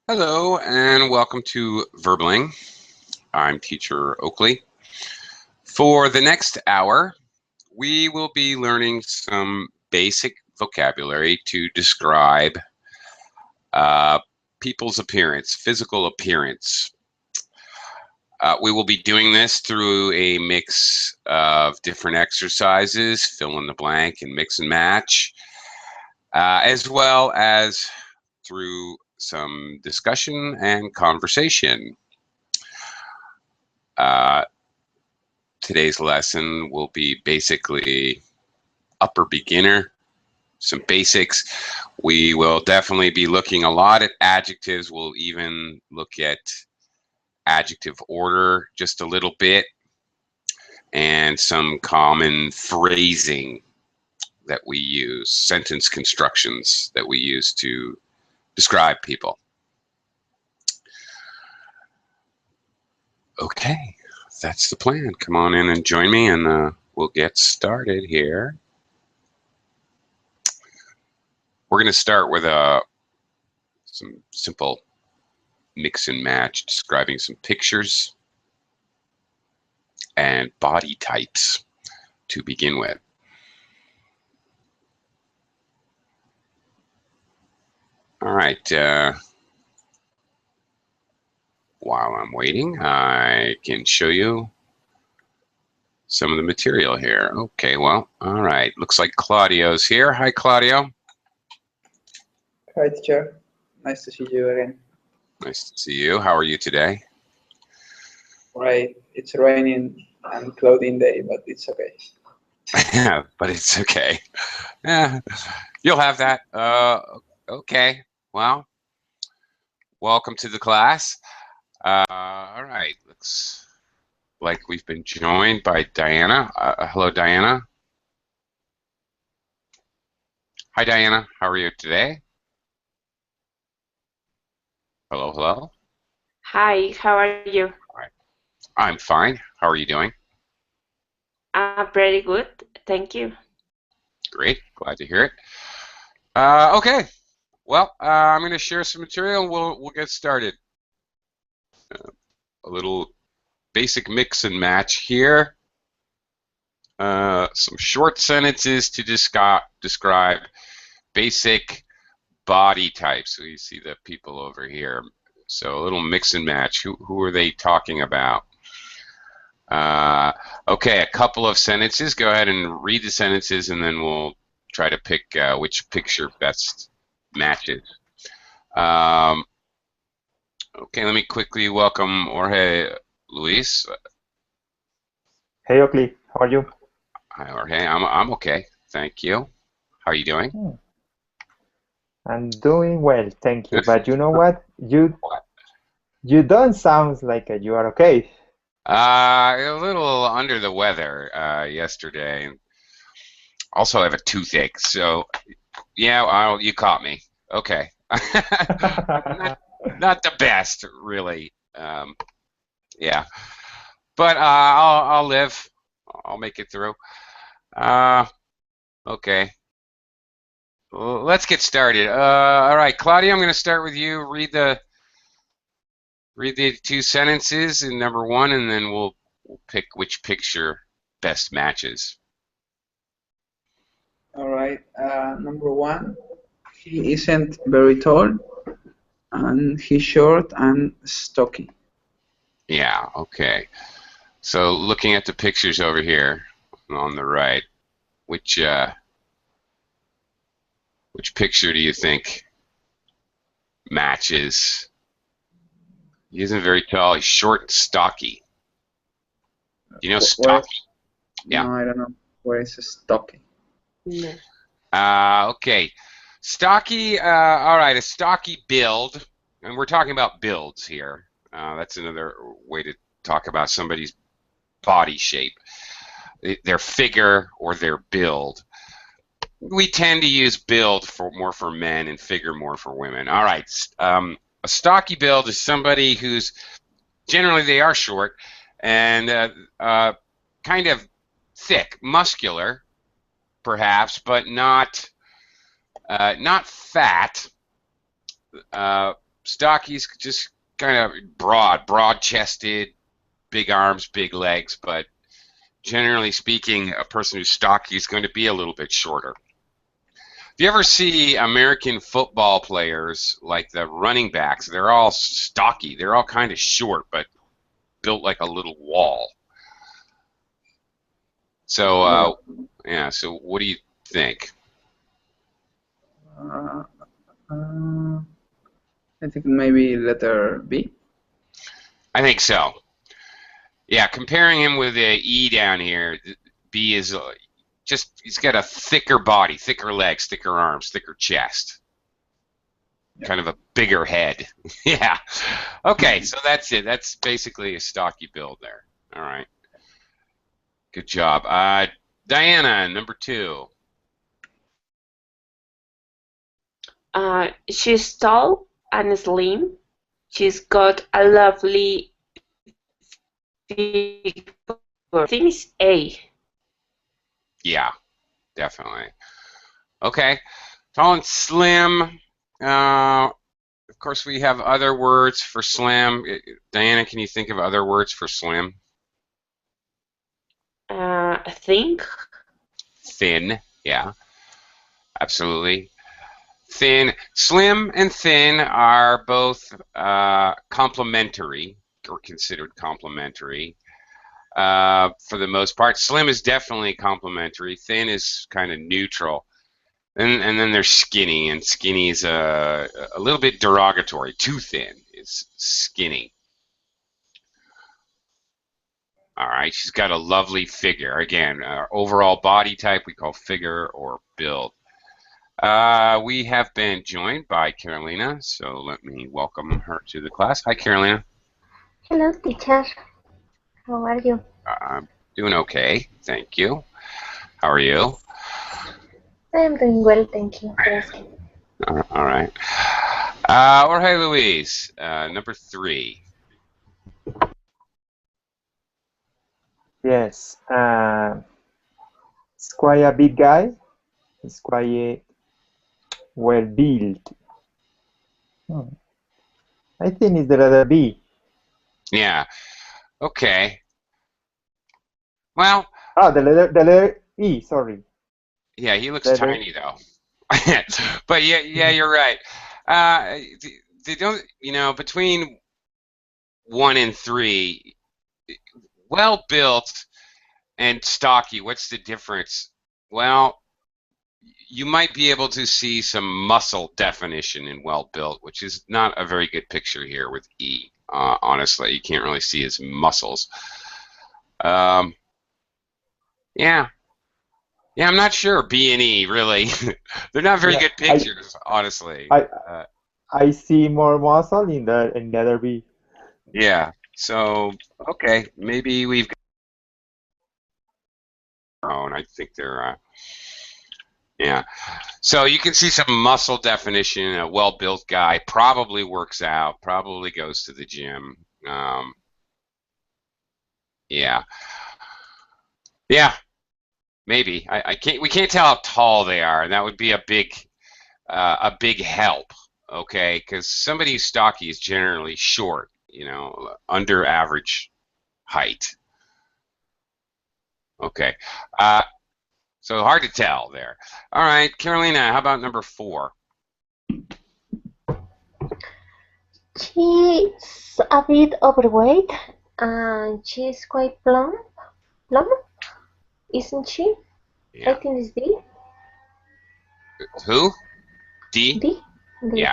Hello and welcome to Verbling. I'm teacher Oakley. For the next hour, we will be learning some basic vocabulary to describe people's appearance, physical appearance. We will be doing this through a mix of different exercises, fill in the blank and mix and match, as well as through some discussion and conversation. Today's lesson will be basically upper beginner, some basics. We will definitely be looking a lot at adjectives. We'll even look at adjective order just a little bit and some common phrasing that we use, sentence constructions that we use to describe people. Okay, that's the plan. Come on in and join me and we'll get started here. We're going to start with some simple mix and match, describing some pictures and body types to begin with. All right. While I'm waiting, I can show you some of the material here. Okay, well, all right. Looks like Claudio's here. Hi, Claudio. Hi, teacher. Nice to see you again. Nice to see you. How are you today? Right. It's raining and cloudy day, but it's okay. But it's okay. Yeah, you'll have that. Okay. Well, welcome to the class. All right. Looks like we've been joined by Diana. Hello, Diana. Hi, Diana. How are you today? Hello, hello. Hi, how are you? All right. I'm fine. How are you doing? I'm pretty good, thank you. Great. Glad to hear it. Okay. Well, I'm going to share some material and we'll get started. A little basic mix and match here. Some short sentences to describe basic body types. So you see the people over here. So a little mix and match. Who are they talking about? Okay, a couple of sentences. Go ahead and read the sentences, and then we'll try to pick which picture best matches. Okay, let me quickly welcome Jorge Luis. Hey, Oakley, how are you? Hi, Jorge. I'm okay. Thank you. How are you doing? I'm doing well, thank you. But you know what? You don't sound like you are okay. A little under the weather yesterday. Also, I have a toothache, so yeah, you caught me. Okay. not the best, really. Yeah, but I'll live. I'll make it through. Okay. Well, let's get started. All right, Claudia, I'm going to start with you. Read the two sentences in number one, and then we'll pick which picture best matches. All right. Number one, he isn't very tall, and he's short and stocky. Yeah, okay. So looking at the pictures over here on the right, which picture do you think matches? He isn't very tall. He's short and stocky. You know stocky? Yeah. No, I don't know. Where is stocky? No. Okay. Stocky, all right, a stocky build, and we're talking about builds here. That's another way to talk about somebody's body shape, their figure or their build. We tend to use build more for men and figure more for women. All right, a stocky build is somebody who's generally they are short and kind of thick, muscular, perhaps, but not fat. Stocky's just kind of broad-chested, big arms, big legs, but generally speaking, a person who's stocky is going to be a little bit shorter. If you ever see American football players, like the running backs, they're all stocky. They're all kind of short, but built like a little wall. So, yeah, so what do you think? I think maybe letter B. I think so. Yeah, comparing him with the E down here, B is just, he's got a thicker body, thicker legs, thicker arms, thicker chest. Yeah. Kind of a bigger head. Yeah. Okay, so that's it. That's basically a stocky build there. All right. Good job. Diana, number 2. She's tall and slim. She's got a lovely figure. I think it's A. Yeah, definitely. Okay. Tall and slim. Of course, we have other words for slim. Diana, can you think of other words for slim? I think. Thin. Yeah, absolutely. Thin. Slim and thin are both complementary, or considered complementary. For the most part, slim is definitely complementary. Thin is kind of neutral. And then there's skinny, and skinny is a little bit derogatory. Too thin is skinny. All right, she's got a lovely figure. Again, overall body type we call figure or build. We have been joined by Carolina, so let me welcome her to the class. Hi, Carolina. Hello, teacher. How are you? I'm doing okay, thank you. How are you? I am doing well, thank you for asking. All right. Jorge Luis, number 3. Yes. It's quite a big guy. It's quite well built. I think it's the letter B. Yeah. Okay. Well. Oh, the letter E. Sorry. Yeah, he looks tiny though. But yeah, you're right. They don't, between 1 and 3, well built and stocky. What's the difference? Well, you might be able to see some muscle definition in well built, which is not a very good picture here with E. Honestly, you can't really see his muscles. Yeah. Yeah, I'm not sure. B and E, really. They're not very good pictures, honestly. I see more muscle in the letter B. Yeah. So, okay, maybe we've got our own. I think they're, yeah. So you can see some muscle definition. A well-built guy probably works out, probably goes to the gym. Yeah. Yeah. Maybe we can't tell how tall they are, and that would be a big help, okay? Because somebody who's stocky is generally short, under average height. Okay, so hard to tell there. All right, Carolina, how about number 4? She's a bit overweight and she's quite plump, isn't she? Yeah. I think it's D. Who? D? D? D.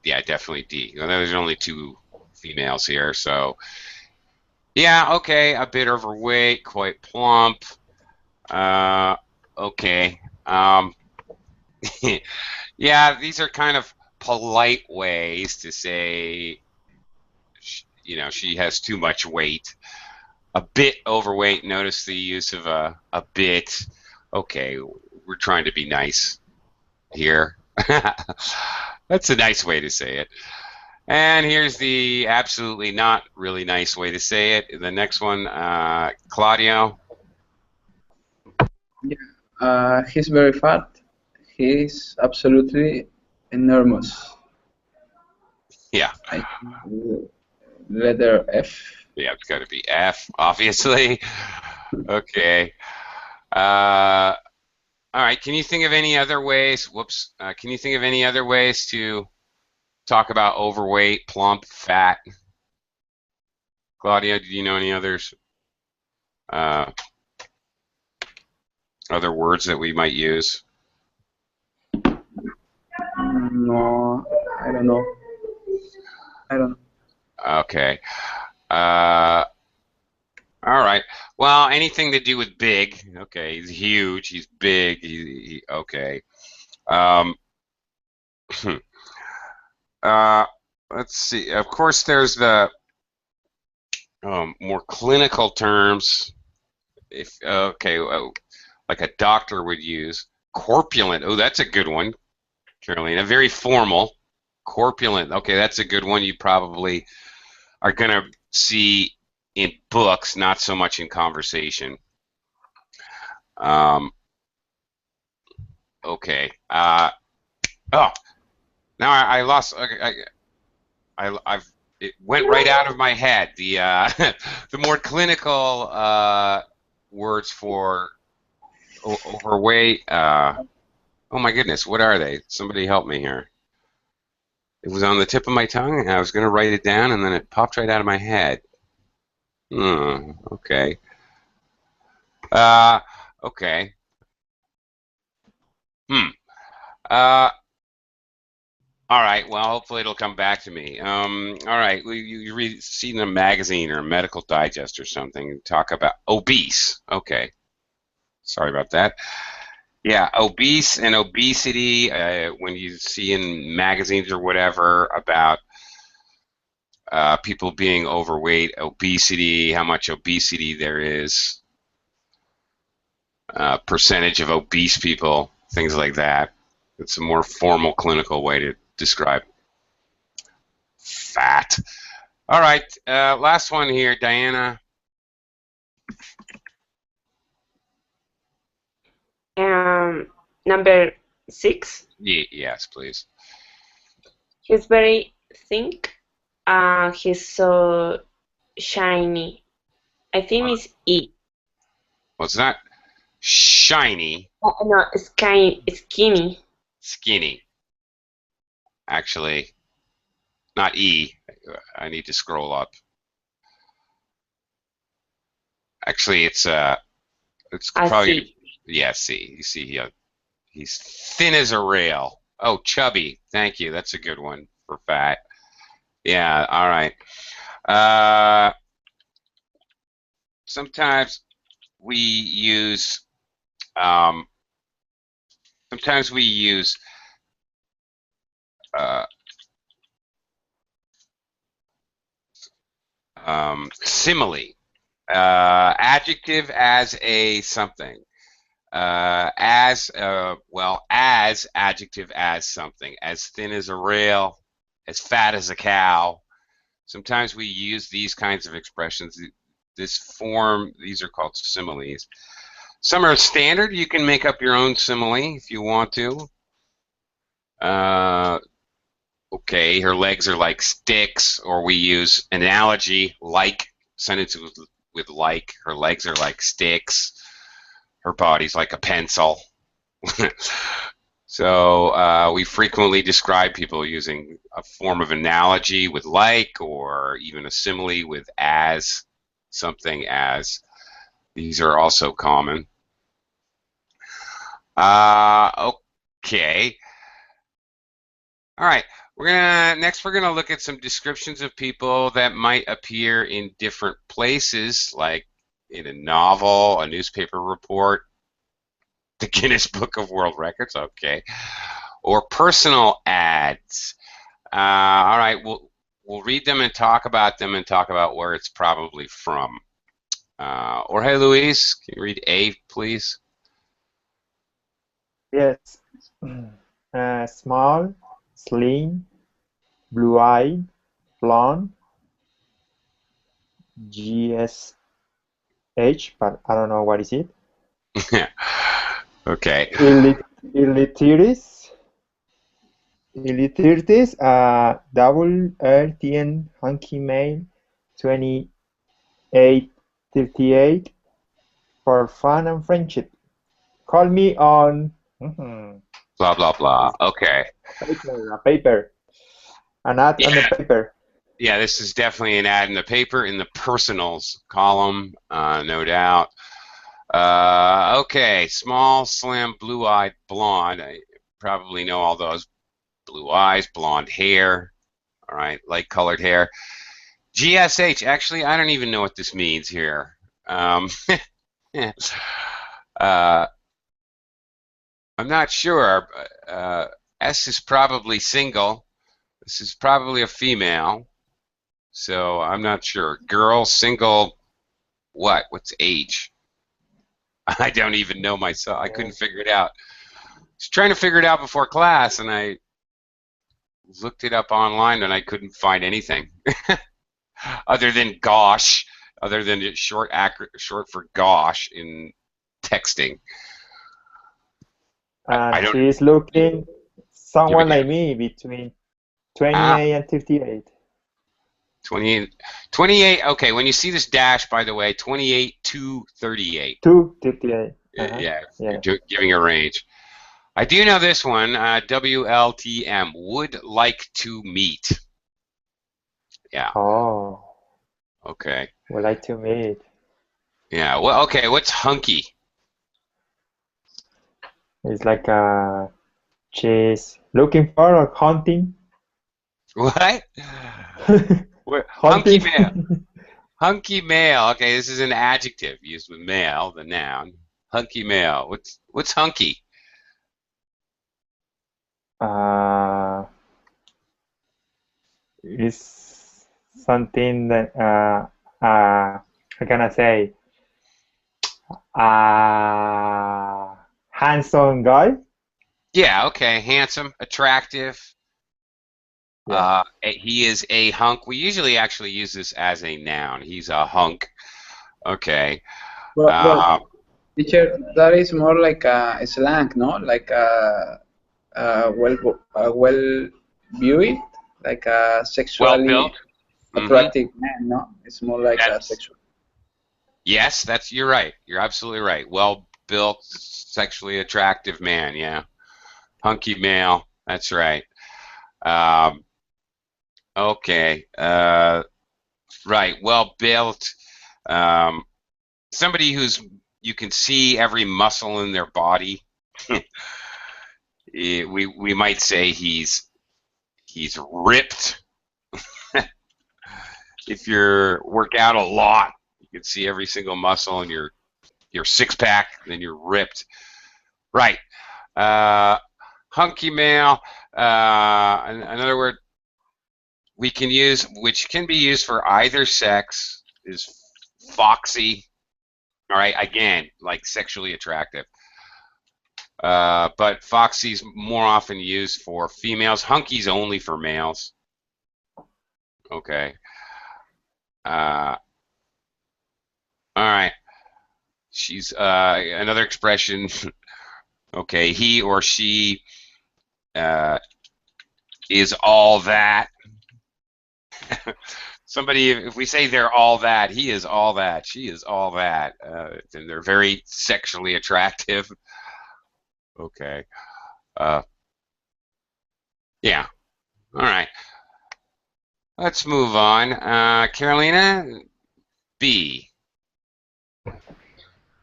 Yeah, definitely D. There's only 2 females here, so yeah, okay, a bit overweight, quite plump. Okay. Yeah, these are kind of polite ways to say, she has too much weight. A bit overweight. Notice the use of a bit. Okay, we're trying to be nice here. That's a nice way to say it. And here's the absolutely not really nice way to say it. The next one, Claudio. Yeah, he's very fat. He's absolutely enormous. Yeah. I think letter F. Yeah, it's got to be F, obviously. Okay. Uh, all right. Can you think of any other ways? Whoops. Can you think of any other ways to talk about overweight, plump, fat? Claudia, do you know any others? Other words that we might use? No, I don't know. I don't know. Okay. Uh, all right. Well, anything to do with big. Okay, he's huge. He's big. Okay. Um, uh, let's see. Of course, there's the more clinical terms. If okay, like a doctor would use corpulent. Oh, that's a good one, Carolina. Very formal. Corpulent. Okay, that's a good one. You probably are gonna see in books, not so much in conversation. Okay. Oh, now I lost. I've it went right out of my head. The the more clinical words for overweight. Oh my goodness, what are they? Somebody help me here. It was on the tip of my tongue, and I was going to write it down, and then it popped right out of my head. Okay. Uh, okay. Hmm. Uh, all right. Well, hopefully it'll come back to me. All right. Well, you read, see in a magazine or a medical digest or something, talk about obese. Okay. Sorry about that. Yeah, obese and obesity. When you see in magazines or whatever about people being overweight, obesity, how much obesity there is, percentage of obese people, things like that. It's a more formal clinical way to describe fat. All right, last one here, Diana. Number 6. Yes, please. He's very thick. He's so shiny. I think it's E. Well, it's not shiny, No, skinny. skinny. Actually, not E. I need to scroll up. Actually, it's I probably see. yeah. See, you see, he's thin as a rail. Oh, chubby. Thank you. That's a good one for fat. Yeah. All right. Uh, sometimes we use um, sometimes we use uh, simile, adjective as a something. Well, as adjective as something, as thin as a rail, as fat as a cow. Sometimes we use these kinds of expressions. This form, these are called similes. Some are standard. You can make up your own simile if you want to. Okay, her legs are like sticks, or we use analogy, like, sentences with like. Her legs are like sticks. Her body's like a pencil. So we frequently describe people using a form of analogy with like, or even a simile with as, something as. These are also common. Okay. All right. We're gonna look at some descriptions of people that might appear in different places, like in a novel, a newspaper report, the Guinness Book of World Records. Okay. Or personal ads. All right, we'll read them and talk about them and talk about where it's probably from. Or hey, Luis, can you read A, please? Yes. Small, slim, blue-eyed, blonde, GSH, but I don't know what is it. Okay. Illiterate, Elite 30s, double LTN hunky male, 2838 for fun and friendship. Call me on Blah blah blah. this Okay. paper, an ad on the Yeah. paper. Yeah, this is definitely an ad in the paper in the personals column, no doubt. Okay, small, slim, blue-eyed blonde. I probably know all those. Blue eyes, blonde hair. All right, light-colored hair. GSH. Actually, I don't even know what this means here. Uh, I'm not sure. S is probably single. This is probably a female. So I'm not sure. Girl, single, what? What's age? I don't even know myself. I couldn't figure it out. I was trying to figure it out before class, and I looked it up online, and I couldn't find anything other than gosh, other than it's short for gosh in texting. I And don't she's looking give a someone damn. like me between Ah, 28 and 58. 28, 28. Okay, when you see this dash, by the way, 28 to 38. 258. Yeah, Yeah. you're giving a range. I do know this one, WLTM, would like to meet. Yeah, Oh, okay. would like to meet. Yeah, well, okay, what's hunky? It's like she's looking for or hunting. What? Hunky Hunting. male. Hunky male. Okay, this is an adjective used with male, the noun. Hunky male. What's hunky? uh, is something that how can I say handsome guy. Yeah, okay, handsome, attractive. Yeah. He is a hunk. We usually actually use this as a noun. He's a hunk. Okay. But Uh, teacher, that is more like a slang, no? Like well viewed, like a well sexually built. Mm-hmm. attractive man, no? It's more like a That's sexual. yes. You're right. You're absolutely right. Well built, sexually attractive man. Yeah. Hunky male. That's right. Um, okay. Right. Well built. Um, somebody who's you can see every muscle in their body. We might say he's ripped. If you work out a lot, you can see every single muscle in your six pack. Then you're ripped. Right. Uh, hunky male. Another word we can use, which can be used for either sex, is foxy. All right. Again, like sexually attractive. But foxy's more often used for females. Hunky's only for males. Okay. Uh, all right. She's another expression. Okay, he or she uh, is all that. Somebody, if we say they're all that, he is all that, she is all that, then they're very sexually attractive. Okay. Uh, yeah. All right. Let's move on. Carolina, B.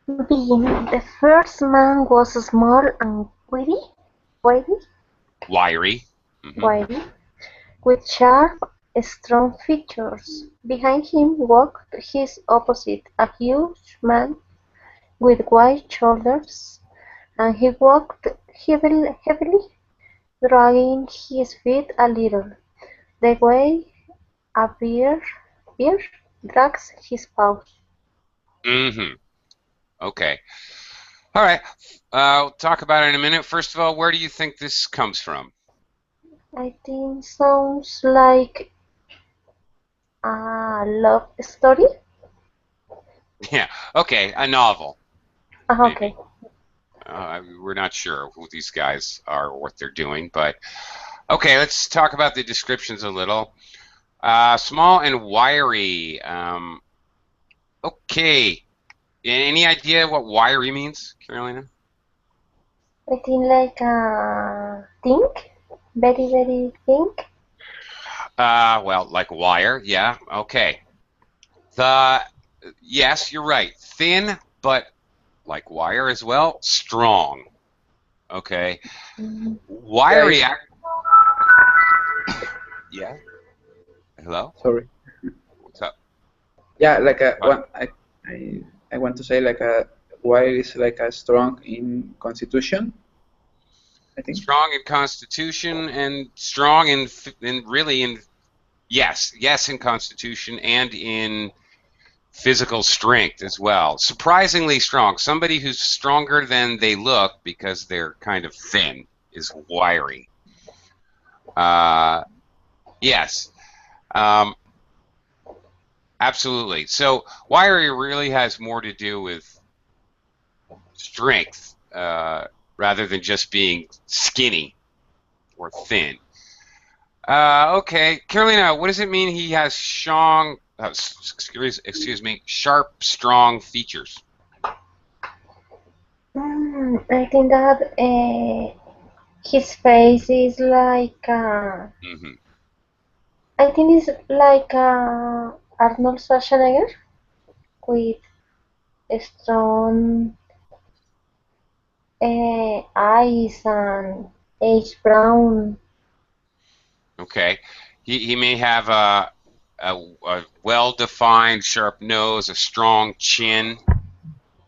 The first man was small and wiry, Wiry. Mm-hmm. wiry, with sharp, strong features. Behind him walked his opposite, a huge man with wide shoulders, and he walked heavily, dragging his feet a little, the way a bear drags his paws. Mm-hmm. Okay. All right. We'll talk about it in a minute. First of all, where do you think this comes from? I think sounds like a love story. Yeah. Okay. A novel, Okay. maybe. We're not sure who these guys are or what they're doing, but Okay, let's talk about the descriptions a little. Small and wiry. Okay. Any idea what wiry means, Carolina? I think like a think, very very think. Well, like wire. Yeah. Okay. The Yes, you're right. Thin, but like wire as well. Strong. Okay. Mm, Yeah, Wiry. it's Yeah. Hello. sorry. What's up? Yeah, like a What? one. I want to say like a why is like a strong in constitution. I think. Strong in constitution and strong in really in yes in constitution and in physical strength as well. Surprisingly strong. Somebody who's stronger than they look because they're kind of thin is wiry. Uh, yes, um, absolutely. So wiry really has more to do with strength rather than just being skinny or thin. Okay, Carolina, what does it mean he has strong, excuse me, sharp, strong features? I think that his face is like Hmm. I think it's like Arnold Schwarzenegger with a strong eyes and age brown. Okay, he may have a well-defined, sharp nose, a strong chin,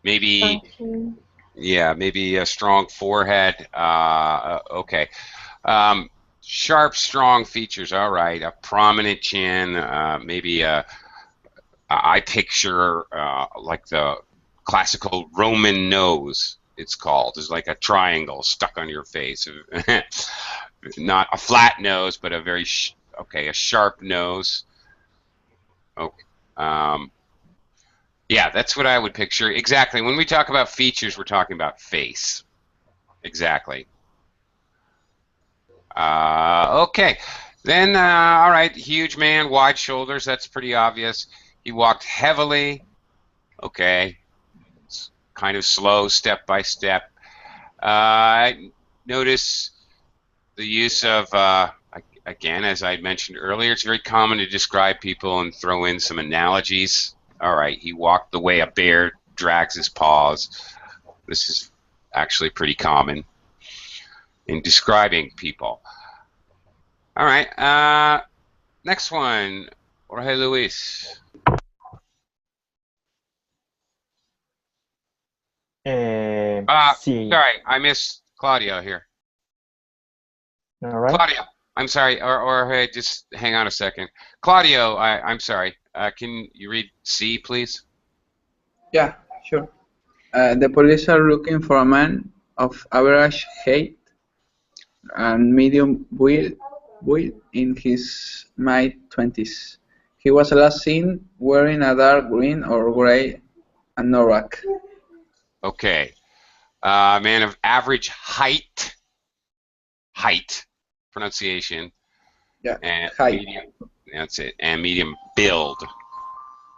maybe Something. yeah, maybe a strong forehead. Okay, um, sharp, strong features. All right, a prominent chin, maybe a I picture like the classical Roman nose. It's called. It's like a triangle stuck on your face. Not a flat nose, but a very okay, a sharp nose. Okay. Um, yeah, that's what I would picture. Exactly. When we talk about features, we're talking about face. Exactly. Okay. Then, all right, huge man, wide shoulders. That's pretty obvious. He walked heavily. Okay. Kind of slow, step by step. Notice the use of, again, as I mentioned earlier, it's very common to describe people and throw in some analogies. All right, he walked the way a bear drags his paws. This is actually pretty common in describing people. All right, next one, Jorge Luis. See, Sorry, I missed Claudio here. all right. Claudio, I'm sorry, or hey, just hang on a second. Claudio, I'm sorry. Can you read C, please? Yeah, sure. The police are looking for a man of average height and medium build in his mid-20s. He was last seen wearing a dark green or gray anorak. Okay. Man of average height, pronunciation, Yeah, and height, medium, that's it, and medium build.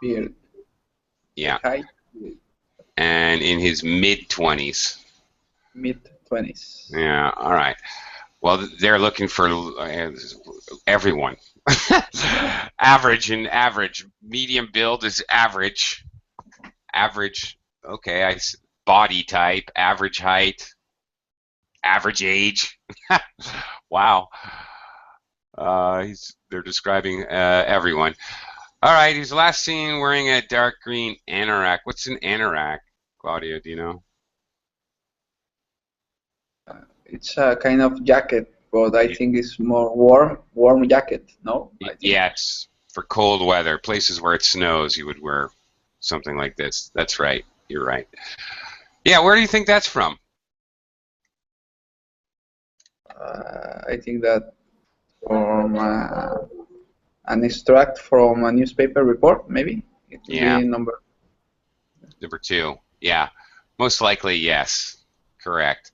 beard, Yeah. height, And in his mid-20s. mid-20s. Yeah, all right. Well, they're looking for everyone. Average and average. Medium build is average. Average, okay, body type, average height, average age. Wow. They're describing everyone. All right, he's last seen wearing a dark green anorak. What's an anorak, Claudia? Do you know? It's a kind of jacket, but I Y- think it's more warm jacket. No, I think. Yeah, it's for cold weather. Places where it snows, you would wear something like this. That's right. You're right. Yeah, where do you think that's from? I think that from an extract from a newspaper report, maybe it will Yeah, be number. number two. Yeah, most likely yes. Correct.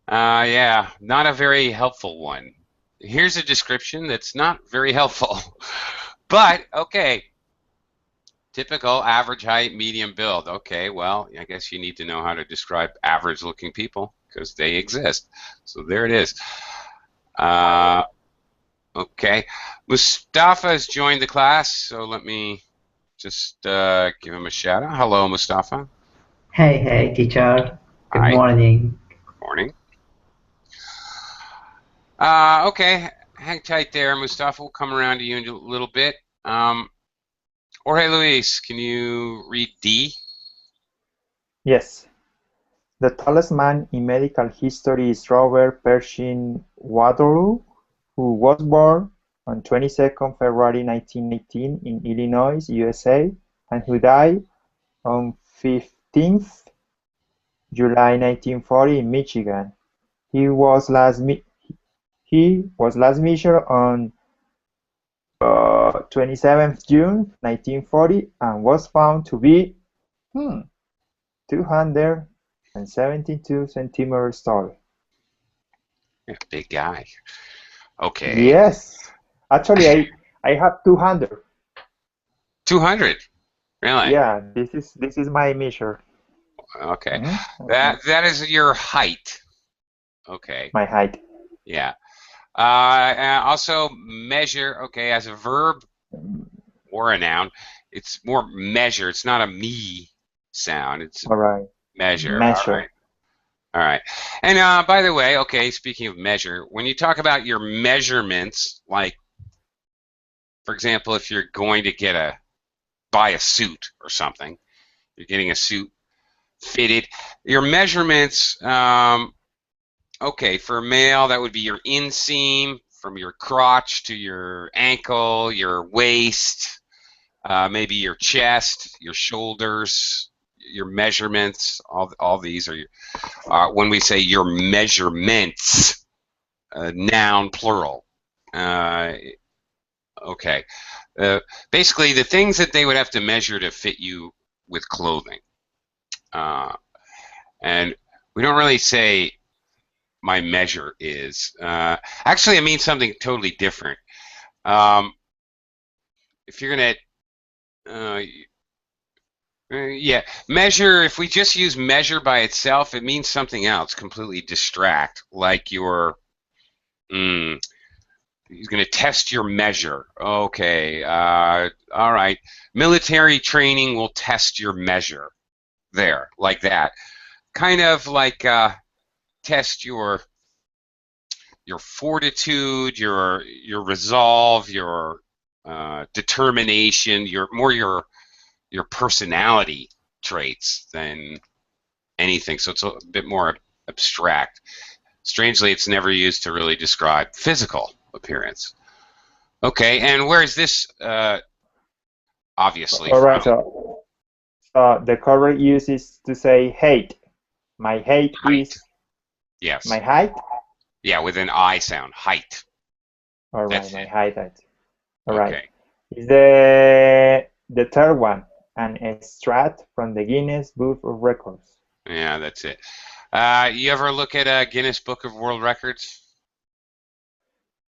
Yeah, not a very helpful one. here's a description that's not very helpful. But, okay, typical average height, medium build. Okay, well, I guess you need to know how to describe average looking people because they exist. So there it is. Okay, Mustafa has joined the class, so let me just give him a shout out. Hello, Mustafa. Hey, teacher. Good Hi. morning. Morning. Okay, hang tight there, Mustafa. We'll come around to you in a little bit. Jorge Luis, can you read D? Yes. The tallest man in medical history is Robert Pershing Waterloo, who was born on 22nd February 1918 in Illinois, USA, and who died on 15th July 1940 in Michigan. He was last measured on 27th June 1940 and was found to be 272 centimeters tall. Yeah, big guy. Okay. Yes. Actually, I have 200. 200. Really? Yeah, this is my measure. Okay. Mhm. That is your height. Okay. My height. Yeah. And also measure, okay, as a verb or a noun, it's more measure. It's not a me sound. It's All right. measure. Measure. All right. All right. And by the way, okay, speaking of measure, when you talk about your measurements, like, for example, if you're going to buy a suit or something, you're getting a suit fitted, your measurements, okay, for a male, that would be your inseam from your crotch to your ankle, your waist, maybe your chest, your shoulders, your measurements. All these are when we say your measurements, noun plural. Okay. Basically, the things that they would have to measure to fit you with clothing. And we don't really say my measure is. Actually, it means something totally different. If you're going to, yeah, measure, if we just use measure by itself, it means something else, completely distract, like you're, he's going to test your measure. Okay, all right. Military training will test your measure there, like that. Kind of like test your fortitude, your resolve, your determination, your personality traits than anything. So it's a bit more abstract. Strangely, it's never used to really describe physical appearance. Okay, and where is this obviously All right. from? So the correct use is to say height. My height is. Yes. My height. Yeah, with an I sound. Height. All right. That's My it. height. All Okay. right. Is the third one an extract from the Guinness Book of Records? Yeah, that's it. You ever look at a Guinness Book of World Records?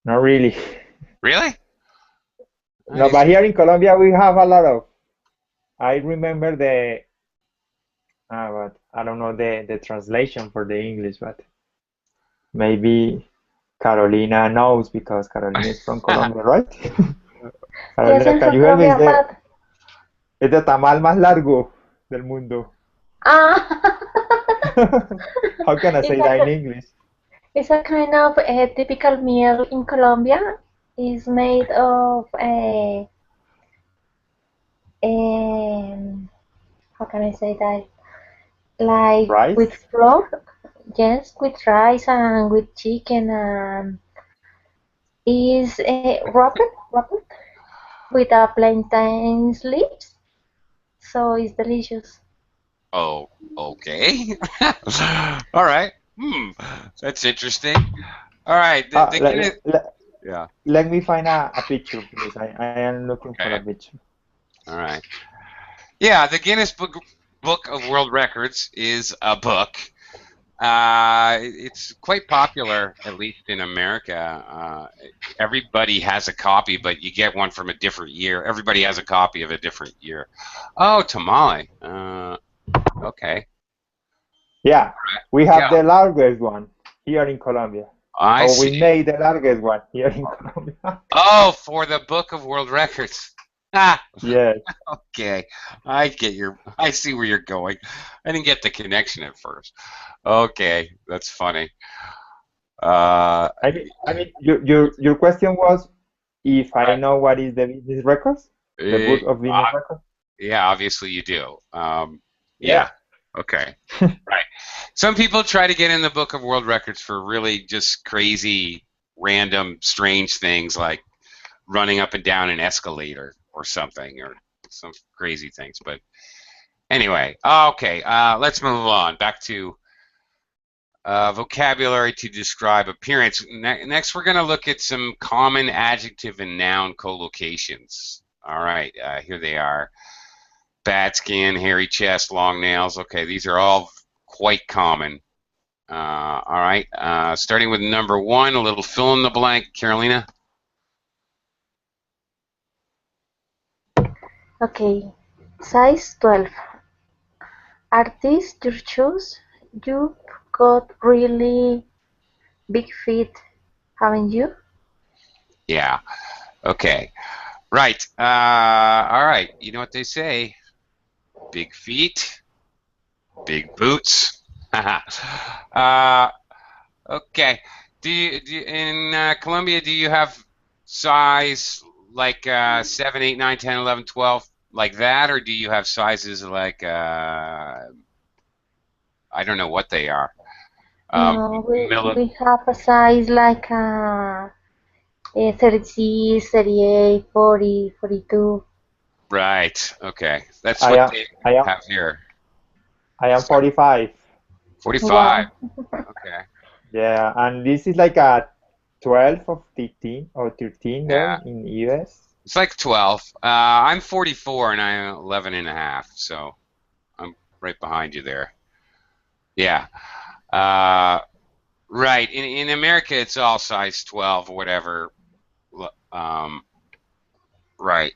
Not really. Really? No, but here in Colombia we have a lot of. I remember but I don't know the translation for the English, but maybe Carolina knows because Carolina is from Colombia, right? Yes, Carolina, I'm can from you help me? Colombia, Es el tamal más largo del mundo. How can I say that in English? It's a kind of a typical meal in Colombia. It's made of how can I say that? Like Rice? with flour, yes, with rice and with chicken, and is wrapped with a plantain leaves, so it's delicious. Oh, okay. All right. That's interesting. All right. The Guinness. Yeah. Let me find a picture, please. I am looking for a Okay. picture. All right. Yeah, the Guinness Book of World Records is a book It's quite popular, at least in America. Everybody has a copy, but you get one from a different year. Everybody has a copy of a different year. Oh, tamale. Okay. Yeah, we have Yeah, the largest one here in Colombia. I Or we see. made the largest one here in Colombia. Oh, for the Book of World Records. Ah, Yes. okay. I see where you're going. I didn't get the connection at first. Okay, that's funny. Uh, I mean, your question was if I right. know what is the business records, the book of business records. Yeah, obviously you do. Yeah. Yeah. Okay. Right. Some people try to get in the Book of World Records for really just crazy, random, strange things like running up and down an escalator or something, or some crazy things. But anyway, okay. Let's move on. Back to vocabulary to describe appearance. Next, we're going to look at some common adjective and noun collocations. All right. Here they are. Bad skin, hairy chest, long nails. Okay, these are all quite common. All right, starting with number one, a little fill in the blank, Carolina. Okay, size 12. Are these your shoes? You've got really big feet, haven't you? Yeah, okay, right. All right, you know what they say, big feet, big boots. Okay, in Colombia, do you have size like 7, 8, 9, 10, 11, 12 like that, or do you have sizes like I don't know what they are. No, Milli we have a size like 36, 38, 40, 42. Right. Okay. That's I what am they I am have here. I am So 45. 45. Wow. Okay. Yeah, and this is like a 12 or 15 or 13 there Yeah. in US. It's like 12. I'm 44 and I'm 11 and a half, so I'm right behind you there. Yeah. Uh, right. In America, it's all size 12 or whatever. Um, right.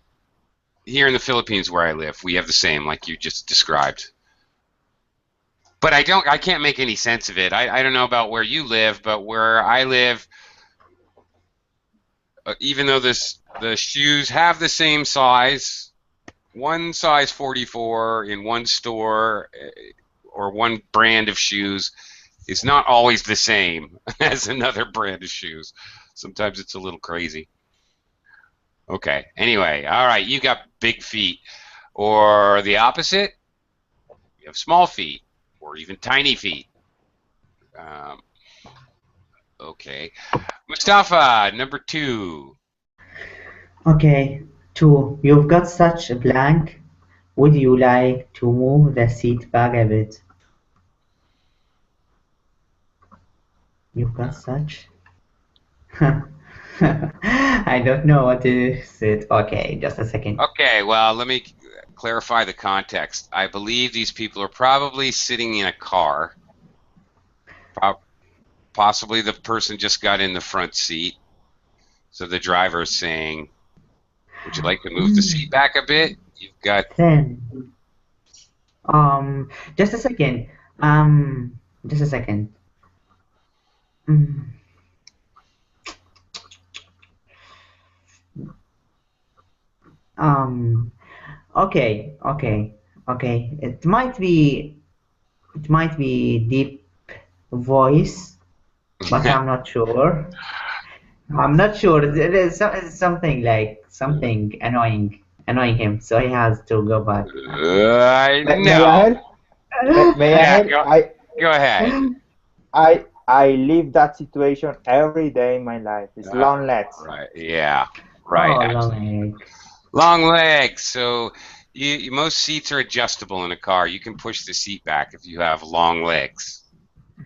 Here in the Philippines where I live, we have the same, like you just described. But I can't make any sense of it. I don't know about where you live, but where I live, even though the shoes have the same size, one size 44 in one store or one brand of shoes is not always the same as another brand of shoes. Sometimes it's a little crazy. Okay. Anyway, all right, you got big feet. Or the opposite, you have small feet or even tiny feet. Um, okay. Mustafa, number two. Okay, two. You've got such a blank. Would you like to move the seat back a bit? You've got such. I don't know what is it. Okay, just a second. Okay, well, let me clarify the context. I believe these people are probably sitting in a car. Possibly the person just got in the front seat. So the driver is saying, would you like to move the seat back a bit? You've got, Then, um, just a second. Um, just a second. Mm, Um, okay. It might be deep voice, but I'm not sure. I'm not sure. There's something like something annoying him, so he has to go back. May I no. help? May I Yeah, help? go ahead. I live that situation every day in my life. It's long legs. Right, yeah, right. Oh, long leg. Long legs. So most seats are adjustable in a car. You can push the seat back if you have long legs,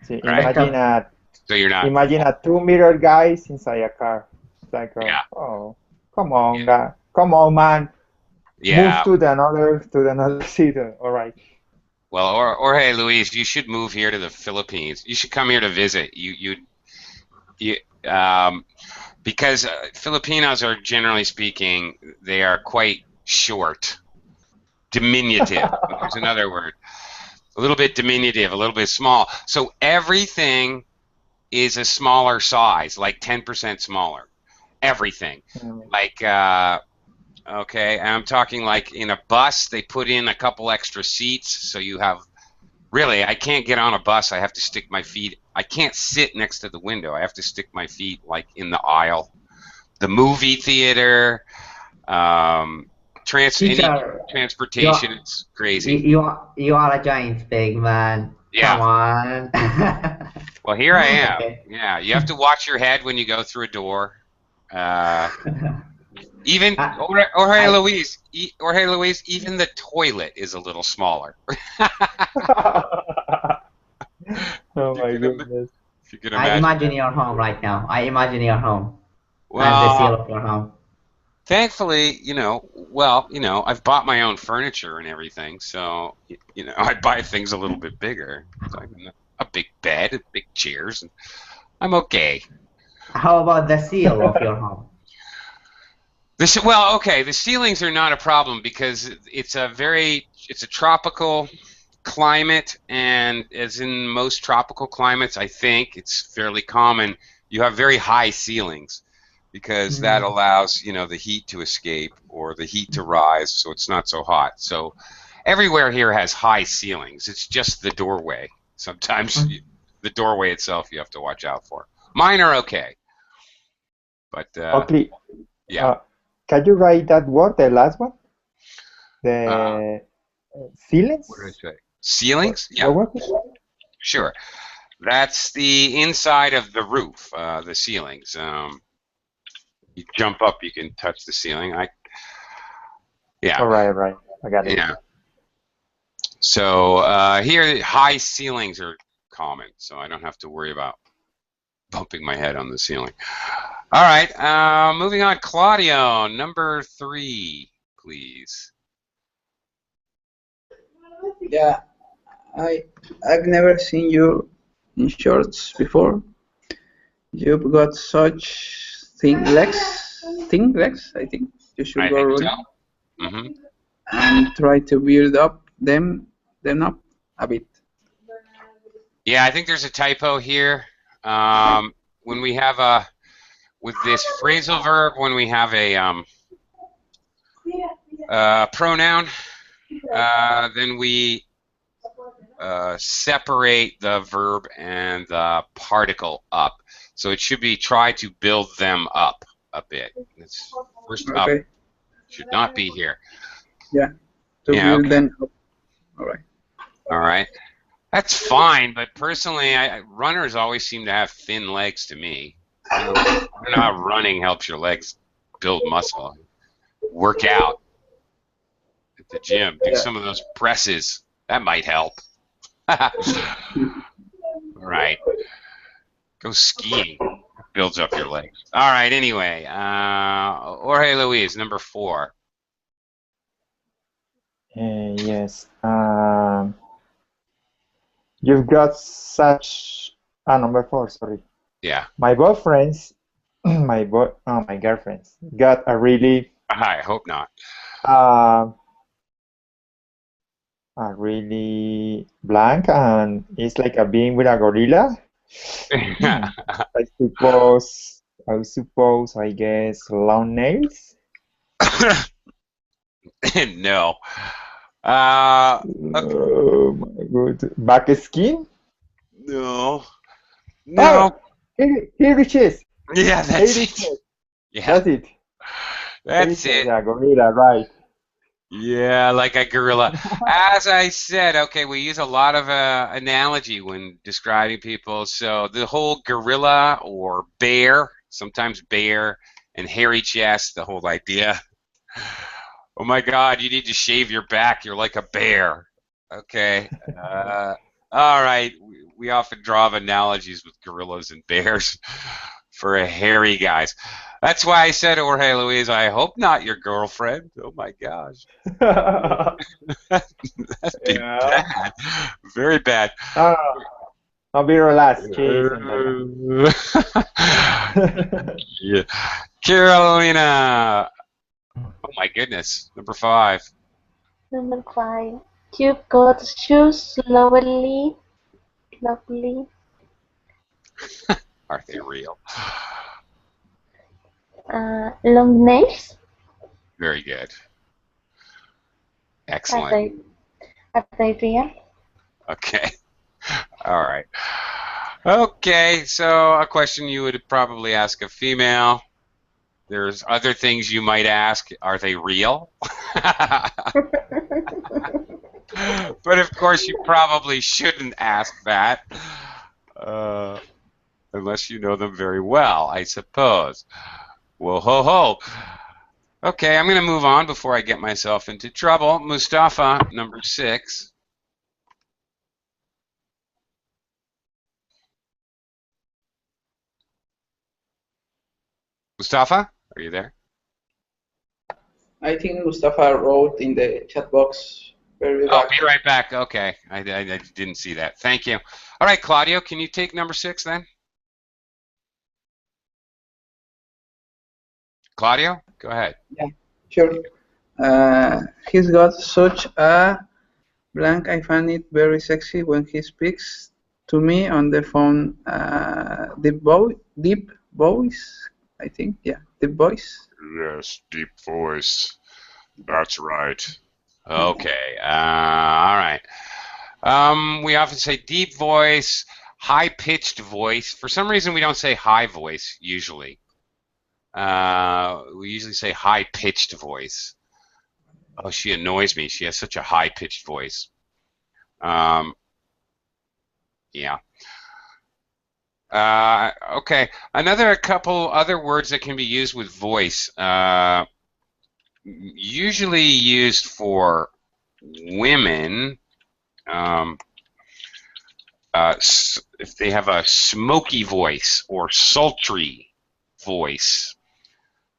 See, right? But So you're not, imagine a 2 meter guy inside a car. It's like, yeah, oh, come on, guy, come on, man, move yeah. to the another seat. All right. Well, or hey, Luis, you should move here to the Philippines. You should come here to visit. You because Filipinos are generally speaking, they are quite short, diminutive. There's another word. A little bit diminutive, a little bit small. So everything is a smaller size, like 10% smaller. Everything. Mm. Like okay, I'm talking like in a bus, they put in a couple extra seats, so you have really, I can't get on a bus. I have to stick my feet. I can't sit next to the window. I have to stick my feet like in the aisle. The movie theater, um, any Teacher, you transportation, are, it's crazy. you are a giant pig, man. Yeah. Come on. Well, here I am. Okay. Yeah, you have to watch your head when you go through a door. Uh, even I, Jorge I Luis, Jorge Luis, even the toilet is a little smaller. Oh You my can goodness. if you can I imagine imagine that. your home right now. I imagine your home and the Well, seal of your home. thankfully, I've bought my own furniture and everything, so I buy things a little bit bigger. So I can, a big bed, big chairs, and I'm okay. How about the seal of your home? Well, okay, the ceilings are not a problem because it's a tropical climate, and as in most tropical climates, I think it's fairly common. You have very high ceilings because that Hmm. allows, the heat to escape or the heat to rise, so it's not so hot. So everywhere here has high ceilings. It's just the doorway. Sometimes the doorway itself you have to watch out for. Mine are okay, but Okay, yeah. uh, can you write that word, the last one? Uh, The what did feelings? I say? Ceilings? Yeah, What was it? sure. That's the inside of the roof, the ceilings. You jump up, you can touch the ceiling. Yeah, All right. I got it. yeah. So here, high ceilings are common, so I don't have to worry about bumping my head on the ceiling. All right, moving on. Claudio, number 3, please. Yeah, I I've never seen you in shorts before. You've got such thin legs. I think you should I go think so. running Hmm. and try to build up them up a bit. Yeah, I think there's a typo here. When we have with this phrasal verb, when we have a pronoun, then we separate the verb and the particle up. So it should be try to build them up a bit. It's first up Okay. should not be here. Yeah, to Yeah, build okay. them up. All right. All right. That's fine, but personally, runners always seem to have thin legs to me. I don't know how running helps your legs build muscle. Work out at the gym. Do Yeah. some of those presses. That might help. All right. Go skiing. Builds up your legs. All right. Anyway, Jorge Luis, number 4. Yes. You've got such. Number 4, sorry. Yeah. My boyfriends, my girlfriends got I hope not. uh, a really blank, and it's like a being with a gorilla. Hmm. I guess long nails. No. Uh, okay. Oh my god. Back skin? No. Oh, No. here it is. Yeah, Here that's it it. is. Yeah, That's it. Here that's it is. it. Yeah, gorilla, right. Yeah, like a gorilla. As I said, okay, we use a lot of analogy when describing people. So the whole gorilla or bear, sometimes bear, and hairy chest, the whole idea. Oh my God, you need to shave your back. You're like a bear. Okay. All right. We often draw of analogies with gorillas and bears for hairy guys. That's why I said, Jorge Luis, I hope not your girlfriend. Oh my gosh. That'd be Yeah. bad. Very bad. No, no, be relaxed. She's in the. Yeah. Carolina. Oh my goodness. Number 5. Number 5. You've got shoes, lovely. Are they real? Long nails. Very good. Are Excellent. they real? Okay. All right. Okay, so a question you would probably ask a female. There's other things you might ask. Are they real? But of course, you probably shouldn't ask that unless you know them very well, I suppose. Whoa, ho, ho. Okay, I'm going to move on before I get myself into trouble. Mustafa, number 6. Mustafa, are you there? I think Mustafa wrote in the chat box very I'll back. be right back. Okay, I didn't see that. Thank you. All right, Claudio, can you take number 6 then? Claudio, go ahead. Yeah, sure. He's got such a blank. I find it very sexy when he speaks to me on the phone. Deep voice, I think. Yeah, deep voice. Yes, deep voice. That's right. Okay. All right. We often say deep voice, high-pitched voice. For some reason, we don't say high voice usually. We usually say high-pitched voice. Oh, she annoys me. She has such a high-pitched voice. Yeah. Okay. A couple other words that can be used with voice. Usually used for women. If they have a smoky voice or sultry voice.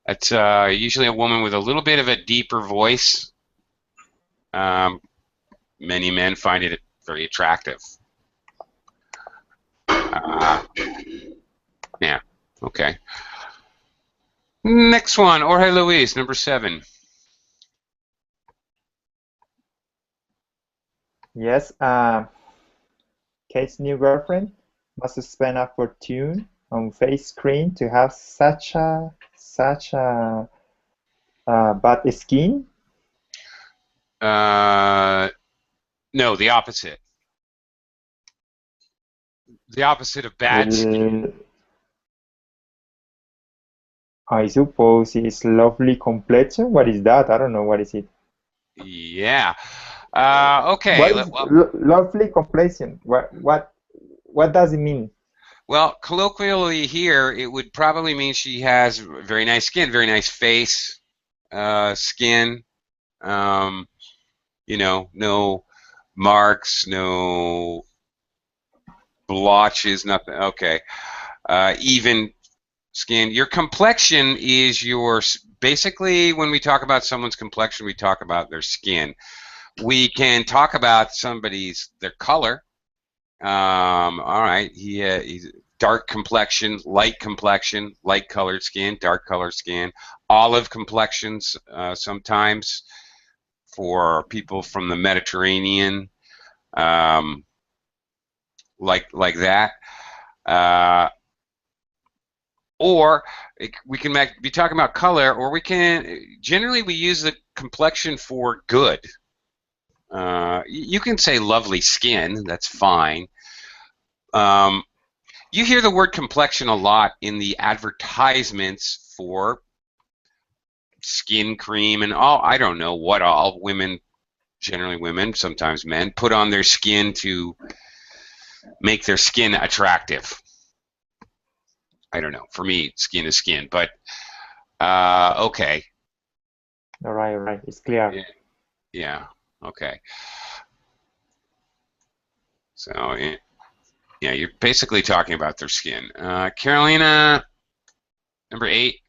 That's usually a woman with a little bit of a deeper voice. Many men find it very attractive. Yeah, okay. Next one, Jorge Luis, number 7. Yes. Kate's new girlfriend must spend a fortune on face cream to have such a bad skin. No, the opposite. The opposite of bad skin. I suppose it's lovely complexion. What is that? I don't know. What is it? Yeah. Okay. What is lovely complexion? What does it mean? Well, colloquially here, it would probably mean she has very nice skin, very nice face, skin. You know, no marks, no blotches, nothing. Okay. Even skin. Your complexion is basically when we talk about someone's complexion, we talk about their skin. We can talk about their color. All right, he's dark complexion, light colored skin, dark colored skin, olive complexions sometimes for people from the Mediterranean, like that. Or we can be talking about color, or we generally use the complexion for good. You can say lovely skin, that's fine. You hear the word complexion a lot in the advertisements for skin cream and I don't know what all women, generally women, sometimes men, put on their skin to make their skin attractive. I don't know. For me, skin is skin, but okay. All right. It's clear. Yeah. Okay. So, yeah, you're basically talking about their skin. Carolina, Number 8.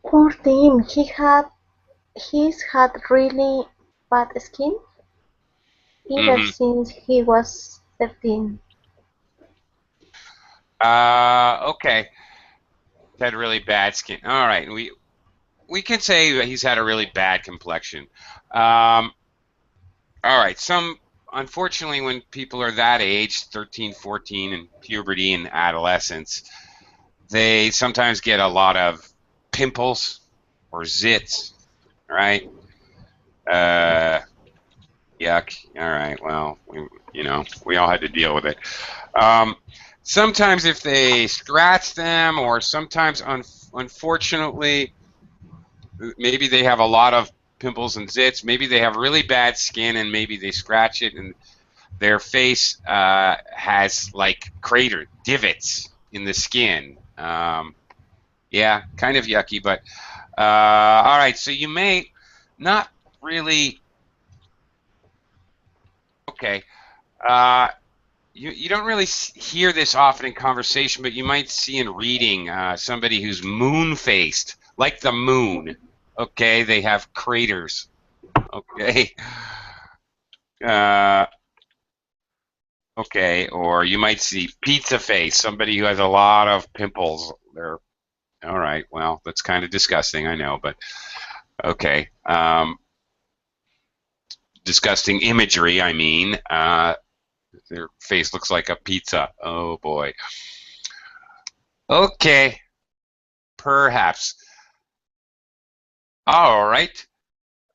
Poor Tim, he's had really bad skin ever Mm-hmm. since he was 13. Okay. Had really bad skin. All right. We can say he's had a really bad complexion. All right. Unfortunately, when people are that age, 13, 14, and puberty and adolescence, they sometimes get a lot of pimples or zits, right? Yuck. All right. Well, we all had to deal with it. Um, Sometimes if they scratch them, or sometimes, unfortunately, maybe they have a lot of pimples and zits. Maybe they have really bad skin, and maybe they scratch it, and their face has like crater divots in the skin. Yeah, kind of yucky, but all right. So you may not really. Okay. You don't really hear this often in conversation, but you might see in reading somebody who's moon-faced, like the moon. Okay, they have craters. Okay. Uh, okay, or you might see pizza face, somebody who has a lot of pimples. They're all right. Well, that's kind of disgusting, I know, but okay. Disgusting imagery, I mean. Their face looks like a pizza. Oh boy. Okay, perhaps. All right.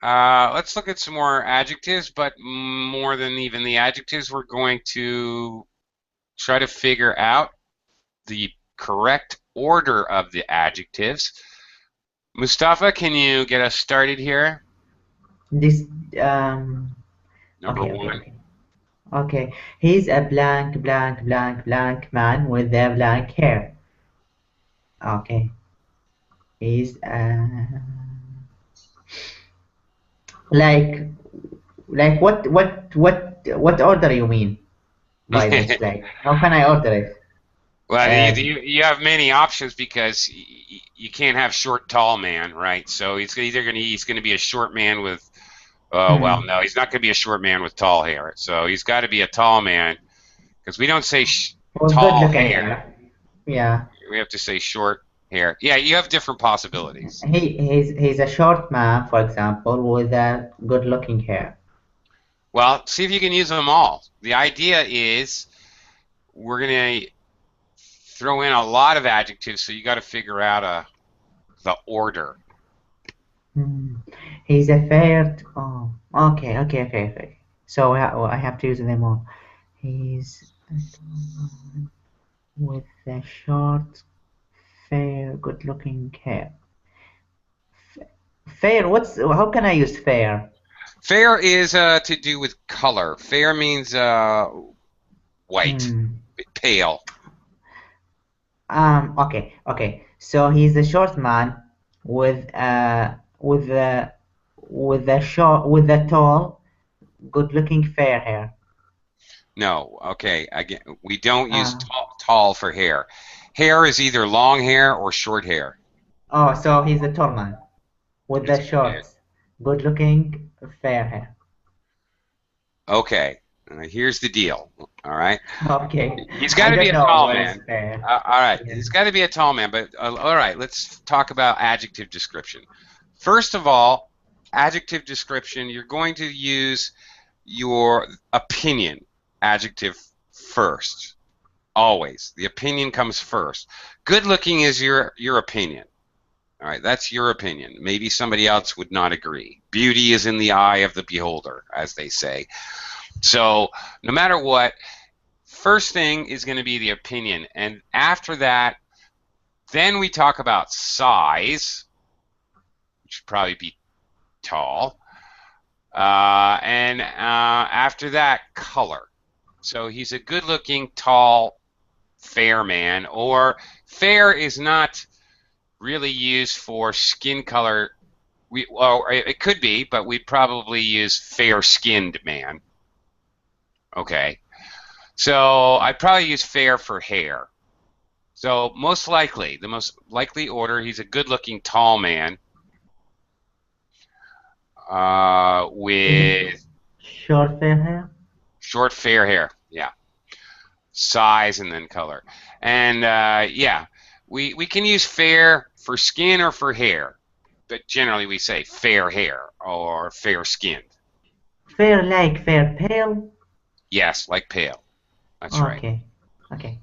Let's look at some more adjectives, but more than even the adjectives, we're going to try to figure out the correct order of the adjectives. Mustafa, can you get us started here? This um. Number Okay, okay, 1. okay. Okay, he's a blank, blank, blank, blank man with a blank hair. Okay, he's like what order you mean by this? Like, how can I order it? Well, Uh, you have many options because you can't have short, tall man, right? So he's gonna be a short man with. Oh well, hmm. no, he's not gonna be a short man with tall hair. So he's got to be a tall man because we don't say With good tall looking hair. hair. Yeah, We have to say short hair. Yeah, you have different possibilities. he's a short man, for example, with a good looking hair. Well, see if you can use them all. The idea is we're gonna throw in a lot of adjectives, so you got to figure out the order. Hmm. He's a fair. Oh, okay, okay, okay, okay. So I have to use them all. He's a tall man with a short, fair, good-looking hair. Fair. What's? How can I use fair? Fair is to do with color. Fair means white, Hmm. pale. Okay. Okay. So he's a short man with a tall, good-looking fair hair. No, okay. Again, we don't use Uh, tall for hair. Hair is either long hair or short hair. oh, so he's a tall man with It's the short, good-looking fair hair. okay. Here's the deal. All right. Okay. He's got I to be don't a know tall what is man. fair. All right. Yeah. He's got to be a tall man. But all right. Let's talk about adjective description. First of all, adjective description. You're going to use your opinion adjective first. Always. The opinion comes first. Good looking is your opinion. All right, that's your opinion. Maybe somebody else would not agree. Beauty is in the eye of the beholder, as they say. So, no matter what, first thing is going to be the opinion. And after that, then we talk about size, which would probably be tall. And after that, color. So he's a good looking, tall, fair man. Or fair is not really used for skin color. Well, it could be, but we'd probably use fair-skinned man. Okay. So I'd probably use fair for hair. So most likely, the most likely order, he's a good-looking tall man with Short fair hair? short fair hair. Yeah. Size and then color. And yeah, we can use fair for skin or for hair, but generally we say fair hair or fair skinned. Fair like fair pale? Yes, like pale. That's right. Okay. Okay.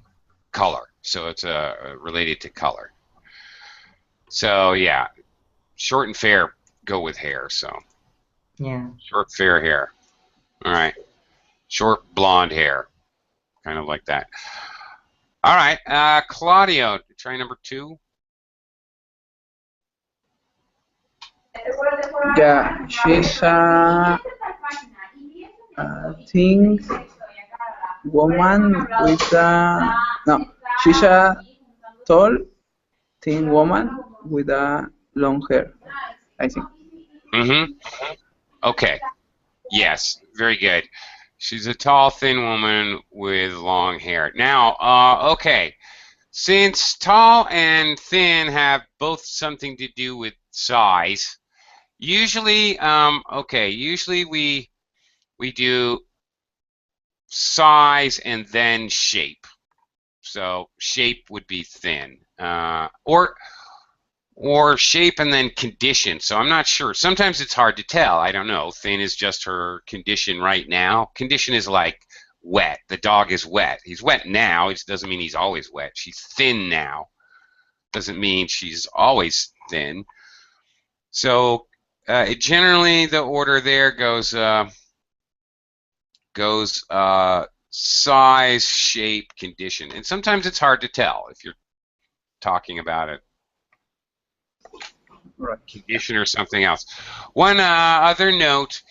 Color. So it's related to color. So yeah, short and fair go with hair. So Yeah. short fair hair. All right. Short blonde hair. Kind of like that. All right. Claudio, try number 2. Yeah, she's a thin woman with a no. She's a tall, thin woman with a long hair. I think. Mm-hmm. Okay. Yes. Very good. She's a tall, thin woman with long hair. Now, okay. Since tall and thin have both something to do with size, usually, okay, usually we do size and then shape. So shape would be thin, or shape and then condition. So I'm not sure. Sometimes it's hard to tell. I don't know. Thin is just her condition right now. Condition is like wet. The dog is wet. He's wet now. It doesn't mean he's always wet. She's thin now. Doesn't mean she's always thin. So generally the order there goes size, shape, condition, and sometimes it's hard to tell if you're talking about it Right. condition or something else. One other note.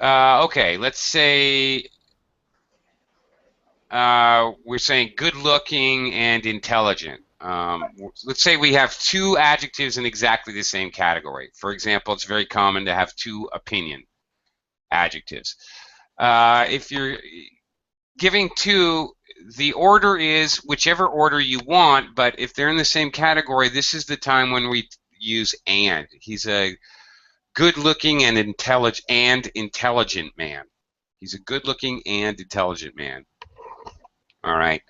Okay, let's say we're saying good-looking and intelligent. Let's say we have 2 adjectives in exactly the same category. For example, it's very common to have 2 opinion adjectives. If you're giving 2, the order is whichever order you want, but if they're in the same category, this is the time when we use and. He's a good-looking and intelligent man. He's a good-looking and intelligent man. All right.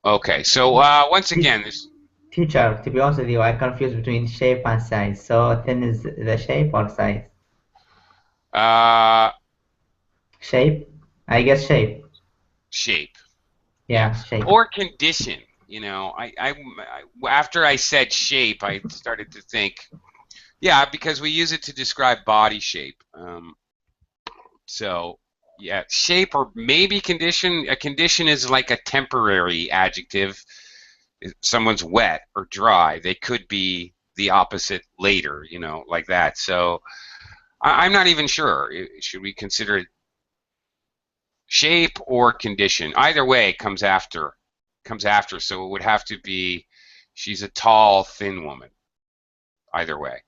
Okay. So once again, this. Teacher, to be honest with you, I confuse between shape and size. So thin is the shape or size? Uh, Shape? I guess shape. shape. Yeah. Yeah, shape. Or condition. You know, after I said shape, I started to think, yeah, because we use it to describe body shape. So, yeah, shape or maybe condition. A condition is like a temporary adjective. If someone's wet or dry, they could be the opposite later, you know, like that. So, I'm not even sure. Should we consider it shape or condition? Either way, it comes after. So it would have to be she's a tall, thin woman. Either way.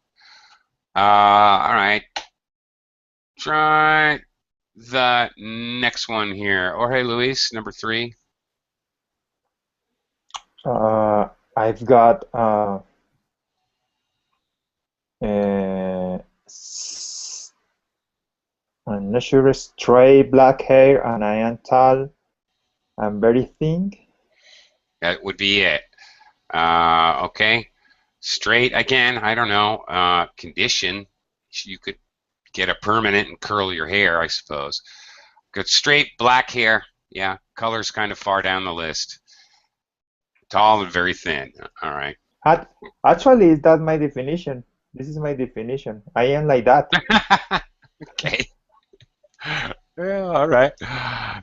All right. Try the next one here. Jorge Luis, number 3. I've got s- I'm not sure, straight black hair, and I am tall and very thin. That would be it. Okay. Straight, again, I don't know. Condition, you could get a permanent and curl your hair, I suppose. Good straight black hair. Yeah, color's kind of far down the list. Tall and very thin. All right. Actually, is that my definition? This is my definition. I am like that. Okay. Yeah, all right.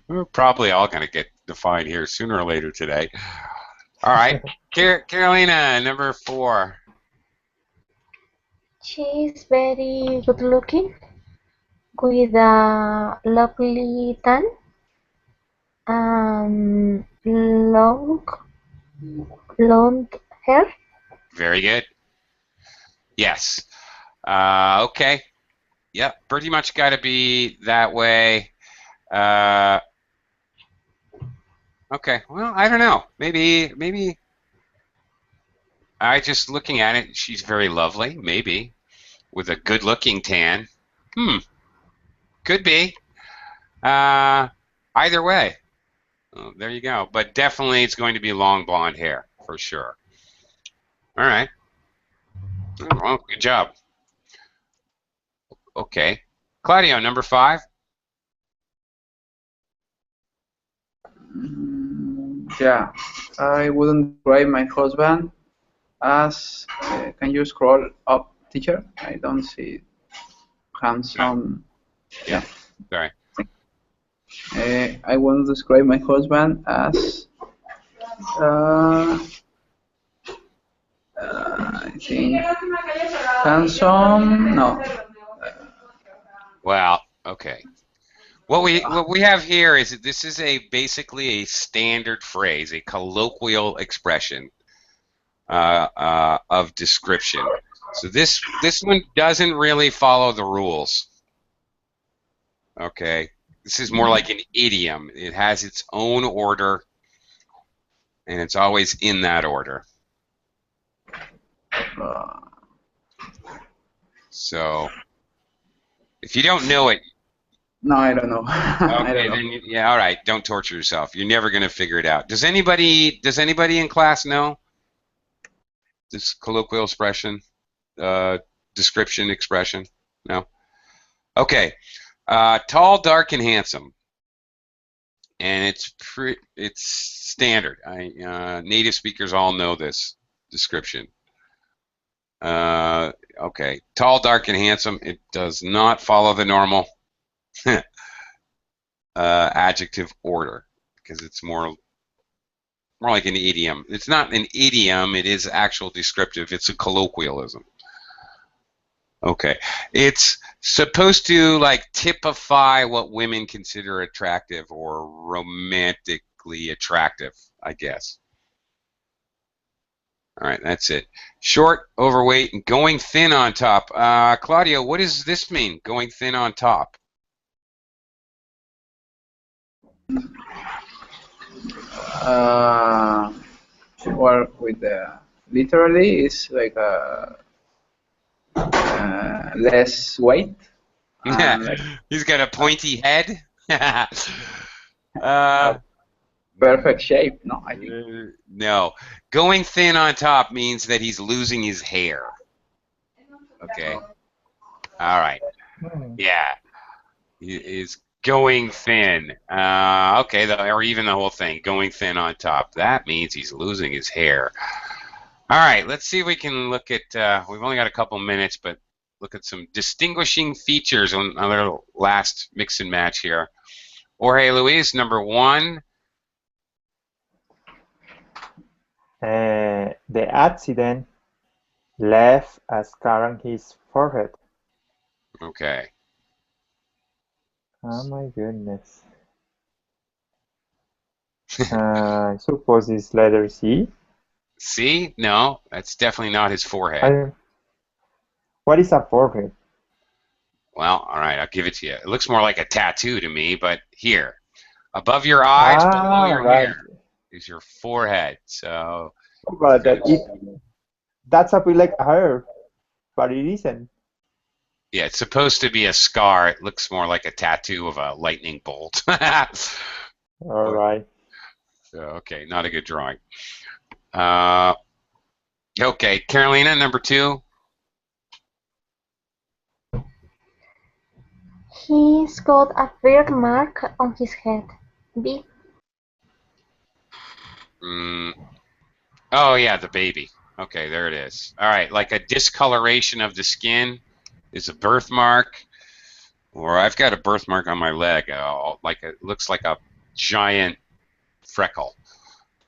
We're probably all going to get defined here sooner or later today. All right. Carolina, number 4. She is very good looking with a lovely tan and long blonde hair. Very good. Yes. Okay. Yep. Pretty much got to be that way. Okay. Well, I don't know. Maybe I just looking at it, she's very lovely. Maybe with a good-looking tan. Hmm. Could be. Uh, Either way. Oh, there you go. But definitely, it's going to be long blonde hair for sure. All right. Oh, well, good job. Okay. Claudio, number 5. Yeah, I wouldn't describe my husband as. Can you scroll up, teacher? I don't see handsome. Yeah. Yeah. Sorry. I wouldn't describe my husband as. Uh, I think handsome. No. Well, okay. What we have here is that this is basically a standard phrase, a colloquial expression of description. So this one doesn't really follow the rules. Okay, this is more like an idiom. It has its own order, and it's always in that order. Uh, So if you don't know it, no, I don't know. I okay, don't know. then yeah, all right. Don't torture yourself. You're never gonna figure it out. Does anybody in class know this colloquial expression, description expression? No. Okay. Tall, dark, and handsome, and it's standard. Native speakers all know this description. Okay. Tall, dark, and handsome. It does not follow the normal adjective order because it's more like an idiom. It's not an idiom. It is actual descriptive. It's a colloquialism. Okay. It's supposed to like typify what women consider attractive or romantically attractive, I guess. All right, that's it. Short, overweight, and going thin on top. Claudio, what does this mean, going thin on top? Uh, work with literally is like less weight and like He's got a pointy head. uh, perfect shape. No, I think. no. Going thin on top means that he's losing his hair. Okay. All right. Yeah. He is going thin. Okay, or even the whole thing, going thin on top. That means he's losing his hair. All right, let's see if we can look at, we've only got a couple minutes, but look at some distinguishing features on our last mix and match here. Jorge Luis, number 1. The accident left a scar on his forehead. Okay. Oh my goodness. I suppose it's letter C. C? No, that's definitely not his forehead. What is a forehead? Well, all right, I'll give it to you. It looks more like a tattoo to me, but here, above your eyes, below your Right. hair, is your forehead. So, But that's a bit like a hair, but it isn't. yeah, it's supposed to be a scar. It looks more like a tattoo of a lightning bolt. All right. So, okay, not a good drawing. Okay, Carolina, number 2. He's got a birthmark on his head. B. Oh, yeah, the baby. Okay, there it is. All right, like a discoloration of the skin is a birthmark. Or I've got a birthmark on my leg. It looks like a giant freckle,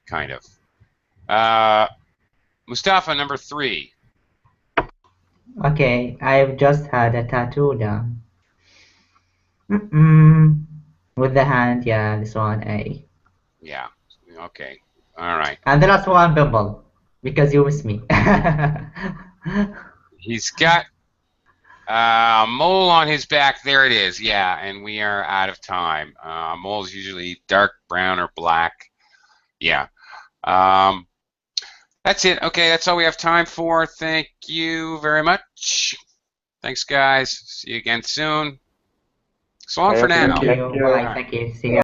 kind of. Mustafa, number 3. Okay, I've just had a tattoo done. With the hand, yeah, this one A. Yeah. Okay. All right. And the last one, pimple, because you miss me. He's got a mole on his back. There it is. Yeah, and we are out of time. Moles usually dark brown or black. Yeah. That's it. Okay, that's all we have time for. Thank you very much. Thanks, guys. See you again soon. So long Okay, for okay. now. Thank Thank you. you. Thank you. Bye. All right. Thank you. See you.